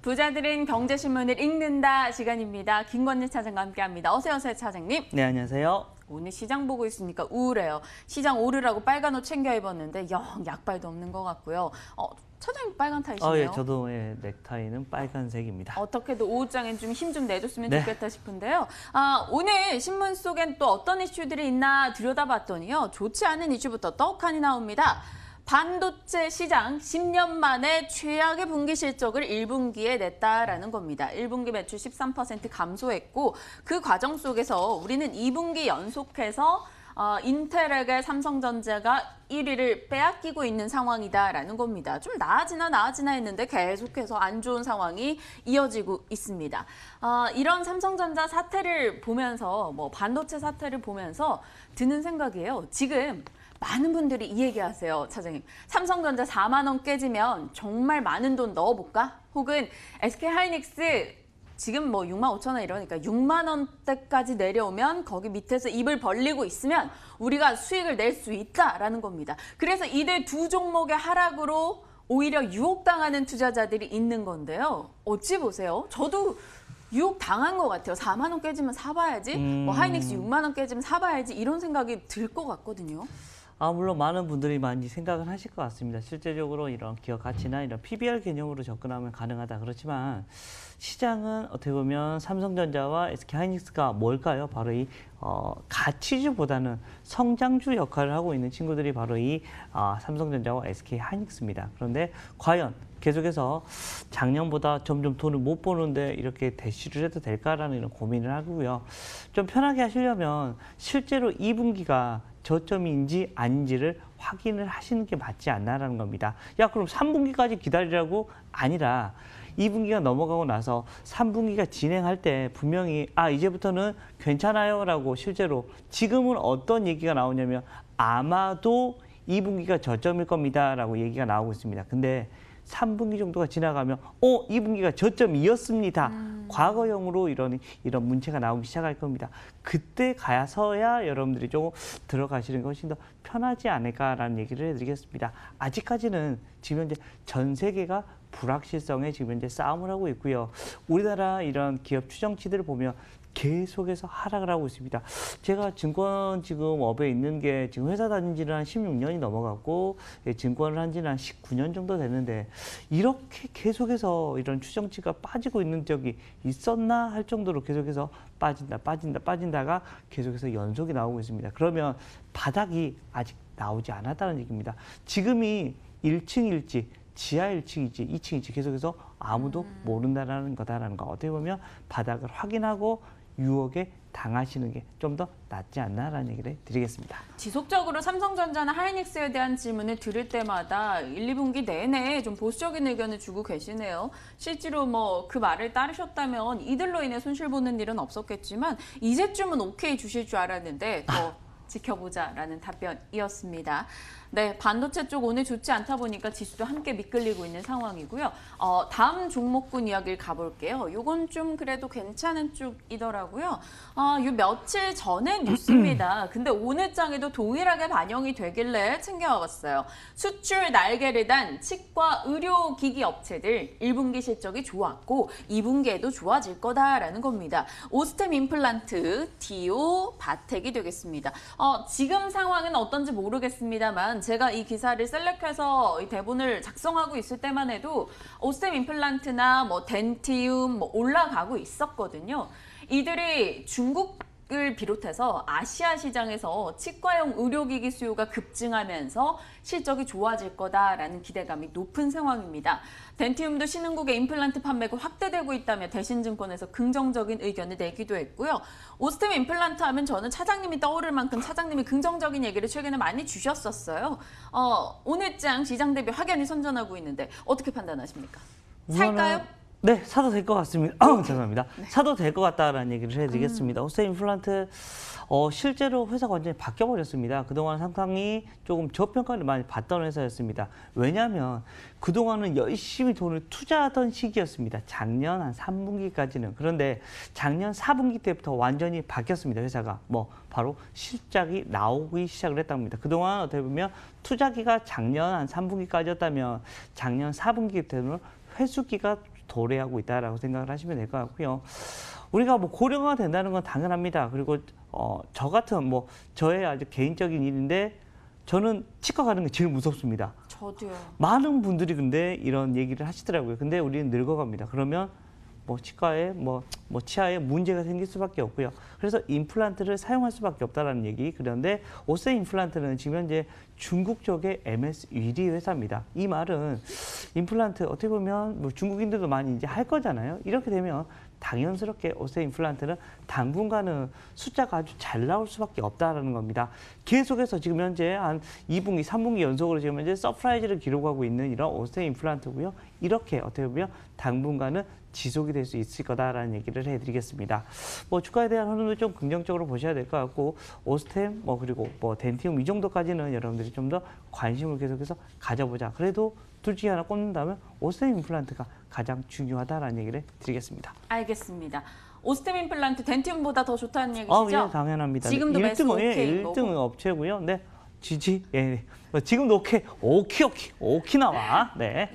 부자들은 경제신문을 읽는다 시간입니다. 김건희 차장과 함께합니다. 어서 오세요, 차장님. 네, 안녕하세요. 오늘 시장 보고 있으니까 우울해요. 시장 오르라고 빨간 옷 챙겨 입었는데 영 약발도 없는 것 같고요. 차장님 빨간 타이시네요. 예, 저도 넥타이는 빨간색입니다. 어떻게든 오후장엔 좀 힘 좀 내줬으면 네. 좋겠다 싶은데요. 오늘 신문 속엔 또 어떤 이슈들이 있나 들여다봤더니요. 좋지 않은 이슈부터 떡하니 나옵니다. 반도체 시장 10년 만에 최악의 분기 실적을 1분기에 냈다라는 겁니다. 1분기 매출 13% 감소했고 그 과정 속에서 우리는 2분기 연속해서 인텔에게 삼성전자가 1위를 빼앗기고 있는 상황이다라는 겁니다. 좀 나아지나 했는데 계속해서 안 좋은 상황이 이어지고 있습니다. 이런 삼성전자 사태를 보면서 반도체 사태를 보면서 드는 생각이에요. 지금 많은 분들이 이 얘기하세요, 차장님. 삼성전자 4만 원 깨지면 정말 많은 돈 넣어볼까? 혹은 SK하이닉스 지금 6만 5천 원 이러니까 6만 원대까지 내려오면 거기 밑에서 입을 벌리고 있으면 우리가 수익을 낼 수 있다라는 겁니다. 그래서 이들 두 종목의 하락으로 오히려 유혹당하는 투자자들이 있는 건데요. 어찌 보세요? 저도 유혹 당한 것 같아요. 4만 원 깨지면 사봐야지. 하이닉스 6만 원 깨지면 사봐야지. 이런 생각이 들 것 같거든요. 물론 많은 분들이 많이 생각을 하실 것 같습니다. 실제적으로 이런 기업 가치나 이런 PBR 개념으로 접근하면 가능하다. 그렇지만 시장은 어떻게 보면 삼성전자와 SK하이닉스가 뭘까요? 바로 이 가치주보다는 성장주 역할을 하고 있는 친구들이 바로 이 삼성전자와 SK하이닉스입니다. 그런데 과연 계속해서 작년보다 점점 돈을 못 버는데 이렇게 대시를 해도 될까라는 이런 고민을 하고요. 좀 편하게 하시려면 실제로 2분기가 저점인지 아닌지를 확인을 하시는 게 맞지 않나라는 겁니다. 그럼 3분기까지 기다리라고? 아니라 2분기가 넘어가고 나서 3분기가 진행할 때 분명히 이제부터는 괜찮아요 라고 실제로 지금은 어떤 얘기가 나오냐면 아마도 2분기가 저점일 겁니다 라고 얘기가 나오고 있습니다. 근데 3분기 정도가 지나가면 2분기가 저점이었습니다. 과거형으로 이런 문체가 나오기 시작할 겁니다. 그때 가서야 여러분들이 조금 들어가시는 것이 더 편하지 않을까라는 얘기를 해드리겠습니다. 아직까지는 지금 현재 전 세계가 불확실성에 지금 현재 싸움을 하고 있고요. 우리나라 이런 기업 추정치들을 보면 계속해서 하락을 하고 있습니다. 제가 증권 지금 업에 있는 게 지금 회사 다닌 지는 한 16년이 넘어갔고 증권을 한 지는 한 19년 정도 됐는데 이렇게 계속해서 이런 추정치가 빠지고 있는 적이 있었나 할 정도로 계속해서 빠진다가 계속해서 연속이 나오고 있습니다. 그러면 바닥이 아직 나오지 않았다는 얘기입니다. 지금이 1층일지 지하 1층이지 2층이지 계속해서 아무도 모른다는 거다라는 거. 어떻게 보면 바닥을 확인하고 유혹에 당하시는 게 좀 더 낫지 않나라는 얘기를 드리겠습니다. 지속적으로 삼성전자나 하이닉스에 대한 질문을 들을 때마다 1, 2분기 내내 좀 보수적인 의견을 주고 계시네요. 실제로 그 말을 따르셨다면 이들로 인해 손실 보는 일은 없었겠지만 이제쯤은 오케이 주실 줄 알았는데 더 지켜보자라는 답변이었습니다. 네, 반도체 쪽 오늘 좋지 않다 보니까 지수도 함께 미끌리고 있는 상황이고요. 다음 종목군 이야기를 가볼게요. 요건 좀 그래도 괜찮은 쪽이더라고요. 요 며칠 전에 뉴스입니다. 근데 오늘 장에도 동일하게 반영이 되길래 챙겨와봤어요. 수출 날개를 단 치과 의료기기 업체들 1분기 실적이 좋았고 2분기에도 좋아질 거다라는 겁니다. 오스템 임플란트, 디오, 바텍이 되겠습니다. 지금 상황은 어떤지 모르겠습니다만 제가 이 기사를 셀렉해서 이 대본을 작성하고 있을 때만 해도 오스템 임플란트나 덴티움 올라가고 있었거든요. 이들이 중국을 비롯해서 아시아 시장에서 치과용 의료기기 수요가 급증하면서 실적이 좋아질 거다라는 기대감이 높은 상황입니다. 덴티움도 신흥국의 임플란트 판매가 확대되고 있다며 대신증권에서 긍정적인 의견을 내기도 했고요. 오스템 임플란트 하면 저는 차장님이 떠오를 만큼 차장님이 긍정적인 얘기를 최근에 많이 주셨었어요. 오늘장 시장 대비 확연히 선전하고 있는데 어떻게 판단하십니까? 살까요? 네, 사도 될 것 같습니다. 죄송합니다. 네. 사도 될 것 같다라는 얘기를 해드리겠습니다. 오스템 임플란트 실제로 회사가 완전히 바뀌어버렸습니다. 그동안 상당히 조금 저평가를 많이 받던 회사였습니다. 왜냐하면 그동안은 열심히 돈을 투자하던 시기였습니다. 작년 한 3분기까지는. 그런데 작년 4분기 때부터 완전히 바뀌었습니다. 회사가. 바로 실적이 나오기 시작을 했다고 합니다. 그동안 어떻게 보면 투자기가 작년 한 3분기까지였다면 작년 4분기 때는 회수기가 도래하고 있다라고 생각을 하시면 될 것 같고요. 우리가 뭐 고령화가 된다는 건 당연합니다. 그리고 저 같은 뭐 저의 아주 개인적인 일인데 저는 치과 가는 게 제일 무섭습니다. 저도요. 많은 분들이 근데 이런 얘기를 하시더라고요. 근데 우리는 늙어갑니다. 그러면 뭐 치과에 뭐 치아에 문제가 생길 수밖에 없고요. 그래서 임플란트를 사용할 수밖에 없다라는 얘기. 그런데 오세 임플란트는 지금 현재 중국 쪽의 MS 1위 회사입니다. 이 말은 임플란트 어떻게 보면 뭐 중국인들도 많이 이제 할 거잖아요. 이렇게 되면 당연스럽게 오세 임플란트는 당분간은 숫자가 아주 잘 나올 수밖에 없다라는 겁니다. 계속해서 지금 현재 한 2분기, 3분기 연속으로 지금 현재 서프라이즈를 기록하고 있는 이런 오세 임플란트고요. 이렇게 어떻게 보면 당분간은 지속이 될 수 있을 거다라는 얘기를 해드리겠습니다. 뭐 주가에 대한 흐름도 좀 긍정적으로 보셔야 될 것 같고 오스템 그리고 덴티움 이 정도까지는 여러분들이 좀 더 관심을 계속해서 가져보자. 그래도 둘 중에 하나 꼽는다면 오스템 임플란트가 가장 중요하다라는 얘기를 드리겠습니다. 알겠습니다. 오스템 임플란트 덴티움보다 더 좋다는 얘기시죠? 예, 당연합니다. 지금도 매수 1등, 오케이인 1등 업체고요. 네. 지지. 예. 지금도 오키 나와. 네.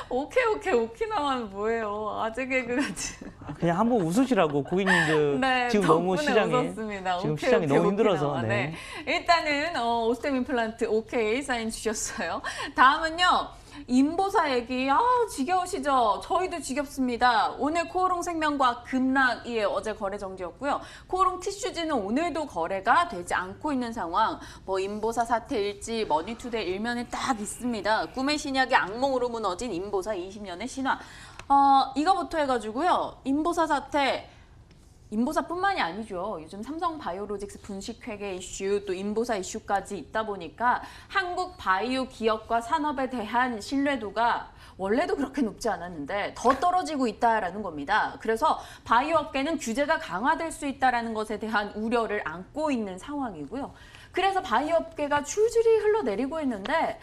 오키나와는 뭐예요? 아재 개그 같은. 그냥 한번 웃으시라고 고객님들 네, 지금 너무 시장이 웃었습니다. 지금 시장이 너무 힘들어서 오키나와. 네. 일단은 오스템 임플란트 오케이 사인 주셨어요. 다음은요. 인보사 얘기 지겨우시죠? 저희도 지겹습니다. 오늘 코오롱 생명과학 급락이에요. 어제 거래 정지였고요. 코오롱 티슈즈는 오늘도 거래가 되지 않고 있는 상황. 뭐 인보사 사태일지 머니투데이 일면에 딱 있습니다. 꿈의 신약이 악몽으로 무너진 인보사 20년의 신화. 이거부터 해가지고요. 인보사 사태. 인보사뿐만이 아니죠. 요즘 삼성 바이오로직스 분식회계 이슈, 또 인보사 이슈까지 있다 보니까 한국 바이오 기업과 산업에 대한 신뢰도가 원래도 그렇게 높지 않았는데 더 떨어지고 있다라는 겁니다. 그래서 바이오 업계는 규제가 강화될 수 있다는 것에 대한 우려를 안고 있는 상황이고요. 그래서 바이오 업계가 줄줄이 흘러내리고 있는데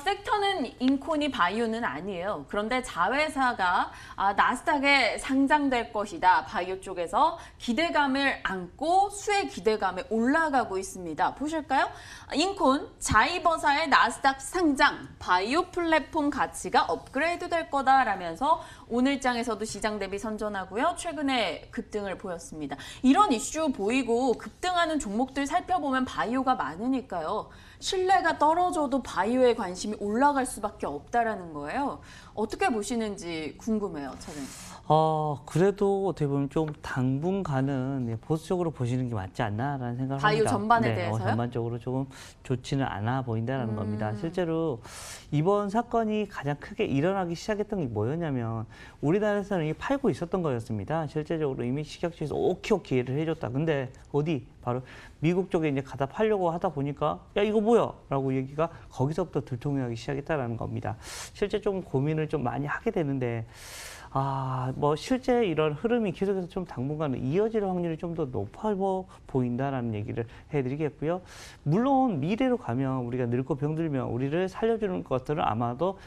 섹터는 인콘이 바이오는 아니에요. 그런데 자회사가 나스닥에 상장될 것이다. 바이오 쪽에서 기대감을 안고 수혜 기대감에 올라가고 있습니다. 보실까요? 인콘, 자이버사의 나스닥 상장, 바이오 플랫폼 가치가 업그레이드 될 거다라면서 오늘장에서도 시장 대비 선전하고요. 최근에 급등을 보였습니다. 이런 이슈 보이고 급등하는 종목들 살펴보면 바이오가 많으니까요. 신뢰가 떨어져도 바이오에 관심이 올라갈 수밖에 없다라는 거예요. 어떻게 보시는지 궁금해요, 차장님. 그래도 어떻게 보면 좀 당분간은 보수적으로 보시는 게 맞지 않나라는 생각을 바이오 합니다. 전반에 대해서요? 전반적으로 조금 좋지는 않아 보인다는 겁니다. 실제로 이번 사건이 가장 크게 일어나기 시작했던 게 뭐였냐면 우리나라에서는 이게 팔고 있었던 거였습니다. 실제적으로 이미 식약처에서 오키를 해줬다. 근데 어디? 바로 미국 쪽에 이제 갖다 팔려고 하다 보니까 야 이거 뭐야? 라고 얘기가 거기서부터 들통나기 시작했다는 겁니다. 실제 좀 고민을 좀 많이 하게 되는데 뭐 실제 이런 흐름이 계속해서 좀 당분간은 이어질 확률이 좀 더 높아 보인다라는 얘기를 해드리겠고요. 물론 미래로 가면 우리가 늙고 병들면 우리를 살려주는 것들은 아마도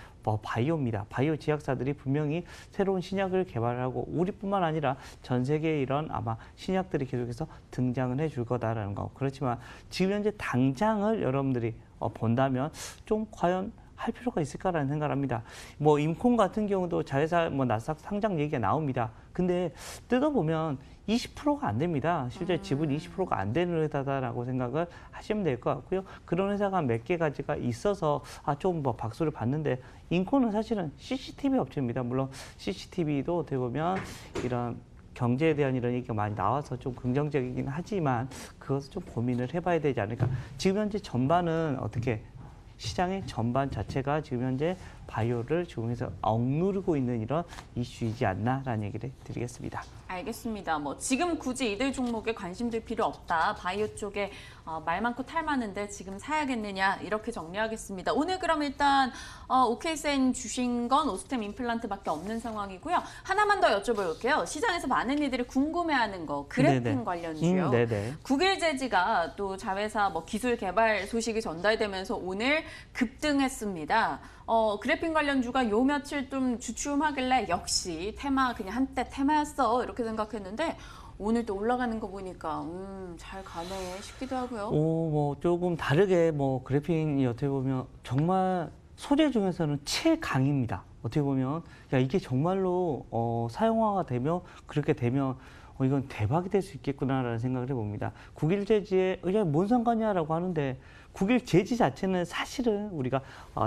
바이오입니다. 바이오 제약사들이 분명히 새로운 신약을 개발하고 우리뿐만 아니라 전 세계에 이런 아마 신약들이 계속해서 등장을 해줄 거다라는 거. 그렇지만 지금 현재 당장을 여러분들이 본다면 좀 과연 할 필요가 있을까라는 생각을 합니다. 뭐 인콘 같은 경우도 자회사 나스닥 상장 얘기가 나옵니다. 근데 뜯어보면 20%가 안 됩니다. 실제 지분 20%가 안 되는 회사다라고 생각을 하시면 될 것 같고요. 그런 회사가 몇 개 가지가 있어서 좀 박수를 받는데 인콘은 사실은 CCTV 업체입니다. 물론 CCTV도 어떻게 보면 이런 경제에 대한 이런 얘기가 많이 나와서 좀 긍정적이긴 하지만 그것을 좀 고민을 해봐야 되지 않을까. 지금 현재 전반은 어떻게 시장의 전반 자체가 지금 현재 바이오를 조금해서 억누르고 있는 이런 이슈이지 않나라는 얘기를 드리겠습니다. 알겠습니다. 뭐 지금 굳이 이들 종목에 관심 들 필요 없다. 바이오 쪽에 말 많고 탈 많은데 지금 사야겠느냐 이렇게 정리하겠습니다. 오늘 그럼 일단 오케이센 주신 건 오스템 임플란트밖에 없는 상황이고요. 하나만 더 여쭤볼게요. 시장에서 많은 이들이 궁금해하는 거 그래핀 네네. 관련주요. 네네. 국일제지가 또 자회사 기술 개발 소식이 전달되면서 오늘 급등했습니다. 그래핀 관련주가 요 며칠 좀 주춤하길래 역시 테마 그냥 한때 테마였어 이렇게 생각했는데 오늘 또 올라가는 거 보니까 잘 가네 싶기도 하고요. 뭐 조금 다르게 그래핀이 어떻게 보면 정말 소재 중에서는 최강입니다. 어떻게 보면 야 이게 정말로 사용화가 되면 그렇게 되면 이건 대박이 될 수 있겠구나라는 생각을 해봅니다. 국일 제지에 뭔 상관이야라고 하는데 국일 제지 자체는 사실은 우리가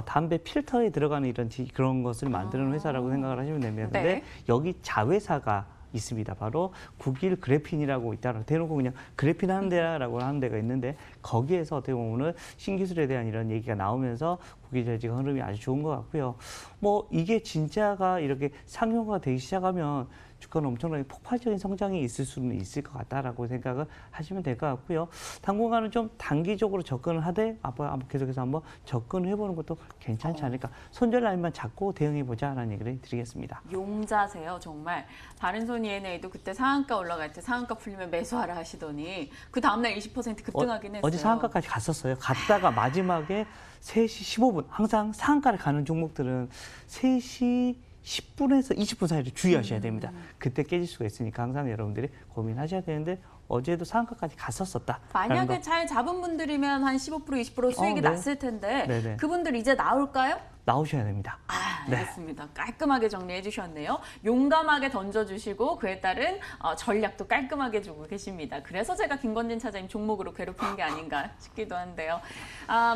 담배 필터에 들어가는 이런 그런 것을 만드는 회사라고 생각을 하시면 됩니다. 근데 네. 여기 자회사가 있습니다. 바로 국일 그래핀이라고 있다라 대놓고 그냥 그래핀 하는 데라고 하는 데가 있는데 거기에서 어떻게 보면 신기술에 대한 이런 얘기가 나오면서 국일 제지가 흐름이 아주 좋은 것 같고요. 뭐 이게 진짜가 이렇게 상용화가 되기 시작하면 주가는 엄청나게 폭발적인 성장이 있을 수는 있을 것 같다라고 생각을 하시면 될 것 같고요. 당분간은 좀 단기적으로 접근을 하되 앞으로 계속해서 한번 접근을 해보는 것도 괜찮지 않을까. 손절 라인만 잡고 대응해보자라는 얘기를 드리겠습니다. 용자세요, 정말. 바른손 ENA도 그때 상한가 올라갈 때 상한가 풀리면 매수하라 하시더니 그 다음날 20% 급등하긴 했어요. 어제 상한가까지 갔었어요. 갔다가 마지막에 3시 15분, 항상 상한가를 가는 종목들은 3시 10분에서 20분 사이를 주의하셔야 됩니다. 그때 깨질 수가 있으니까 항상 여러분들이 고민하셔야 되는데 어제도 상한가까지 갔었었다. 만약에 잘 잡은 분들이면 한 15% 20% 수익이 네. 났을 텐데 네네. 그분들 이제 나올까요? 나오셔야 됩니다. 알겠습니다. 깔끔하게 정리해 주셨네요. 용감하게 던져주시고 그에 따른 전략도 깔끔하게 주고 계십니다. 그래서 제가 김건진 차장님 종목으로 괴롭히는 게 아닌가 싶기도 한데요.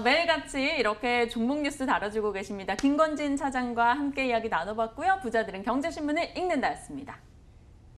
매일같이 이렇게 종목 뉴스 다뤄주고 계십니다. 김건진 차장과 함께 이야기 나눠봤고요. 부자들은 경제신문을 읽는다였습니다.